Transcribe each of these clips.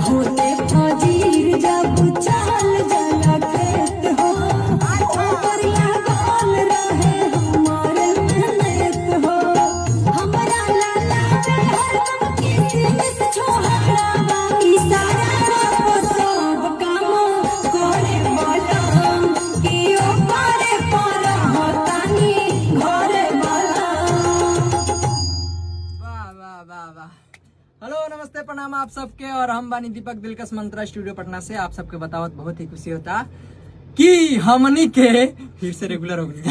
होते फजीर जब चाल जला खेत हो ओकर लागल रहे हमारे मेहनत हो हमरा लाला में हरदम किसमिस छोहरा बाकी सारा को सब काम करे बलम कियो करे पर होतानी घरे बलम। वाह वाह वाह वाह। हेलो नमस्ते प्रणाम आप सबके, और हम बानी दीपक दिलकश मंत्रा स्टूडियो पटना से। आप सबके बतावत बहुत ही खुशी होता कि हमनी के फिर से रेगुलर हो गई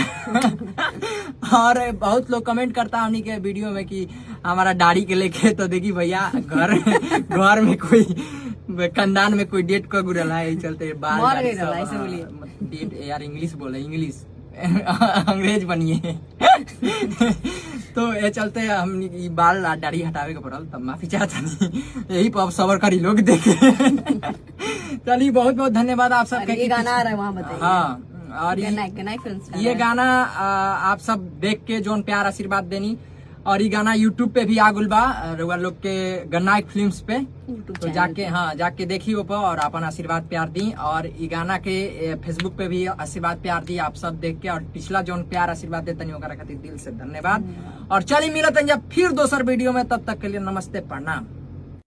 और बहुत लोग कमेंट करता हमनी के वीडियो में कि हमारा दाढ़ी के लेके, तो देखी भैया घर में कोई खानदान में कोई डेट का गुरला है, चलते बाल डेट यार इंग्लिश बोले, इंग्लिश अंग्रेज बनिए तो ये चलते हम बाल दाढ़ी हटावे के पड़ल, तब माफी चाहता नहीं, यही पर अब सबर करी लोग देखे चलिए बहुत बहुत धन्यवाद आप सबके। ये गाना आ रहा है वहाँ बताइए। हाँ, और ये गाना आप सब देख के जोन प्यार आशीर्वाद देनी, और ये गाना यूट्यूब पे भी आगुल बा रउआ लोग के गन्नायक फिल्म्स पे, तो जाके देखी ऊपर और अपन आशीर्वाद प्यार दी। और ये गाना के फेसबुक पे भी आशीर्वाद प्यार दी आप सब देख के, और पिछला जोन प्यार आशीर्वाद देते ओकरा खातिर दिल से धन्यवाद। और चलिए मिलत जब फिर दोसर वीडियो में, तब तक के लिए नमस्ते प्रणाम।